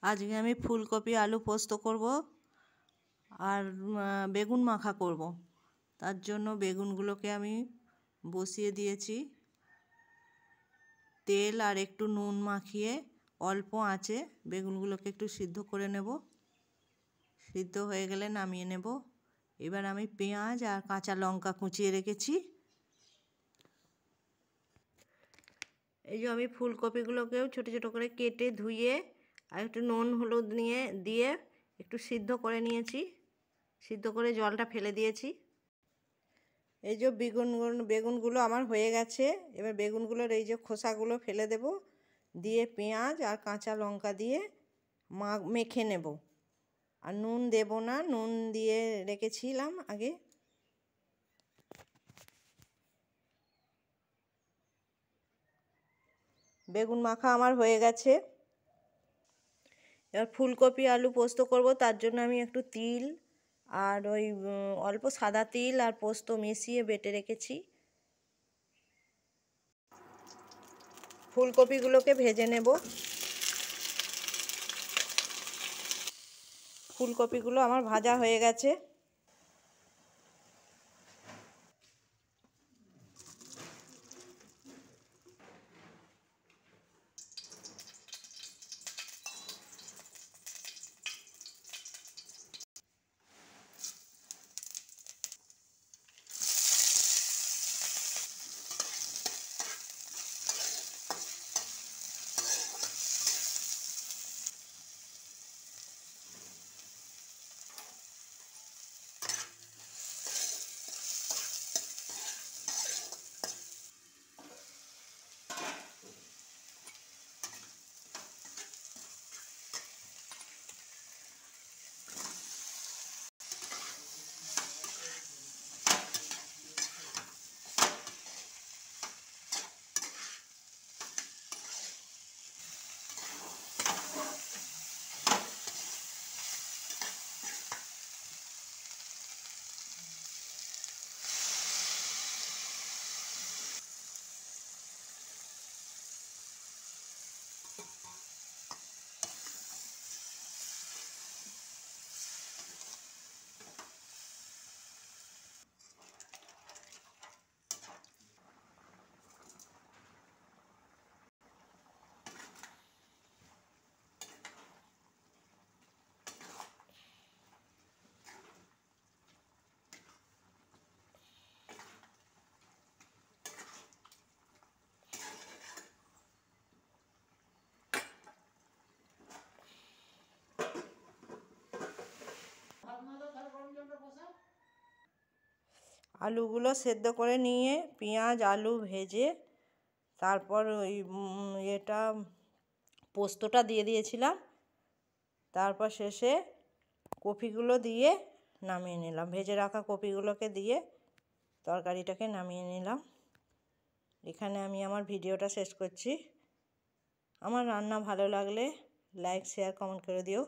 আজকে আমি ফুলকপি আলু পোস্ত করব আর বেগুন মাখা করব। তার জন্য বেগুনগুলোকে আমি বসিয়ে দিয়েছি। তেল আর একটু নুন মাখিয়ে অল্প আঁচে বেগুনগুলোকে একটু সিদ্ধ করে নেব। সিদ্ধ হয়ে গেলে নামিয়ে নেব। এবার আমি পেঁয়াজ আর কাঁচা লঙ্কা কুচিয়ে রেখেছি। এই যে আমি ফুলকপিগুলোকেও ছোটো ছোটো করে কেটে ধুয়ে আর একটু নুন হলুদ দিয়ে একটু সিদ্ধ করে নিয়েছি। সিদ্ধ করে জলটা ফেলে দিয়েছি। এই যে বেগুনগুলো আমার হয়ে গেছে। এবার বেগুনগুলোর এই যে খোসাগুলো ফেলে দেব, দিয়ে পেঁয়াজ আর কাঁচা লঙ্কা দিয়ে মেখে নেব। আর নুন দেব না, নুন দিয়ে রেখেছিলাম আগে। বেগুন মাখা আমার হয়ে গেছে। এবার ফুলকপি আলু পোস্ত করব, তার জন্য আমি একটু তিল আর ওই অল্প সাদা তিল আর পোস্ত মিশিয়ে বেটে রেখেছি। ফুলকপিগুলোকে ভেজে নেব। ফুলকপিগুলো আমার ভাজা হয়ে গেছে। আলুগুলো সেদ্ধ করে নিয়ে পেঁয়াজ আলু ভেজে তারপর ওই পোস্তটা দিয়ে দিয়েছিলাম। তারপর শেষে কপিগুলো দিয়ে নামিয়ে নিলাম। ভেজে রাখা কপিগুলোকে দিয়ে তরকারিটাকে নামিয়ে নিলাম। এখানে আমি আমার ভিডিওটা শেষ করছি। আমার রান্না ভালো লাগলে লাইক শেয়ার কমেন্ট করে দিও।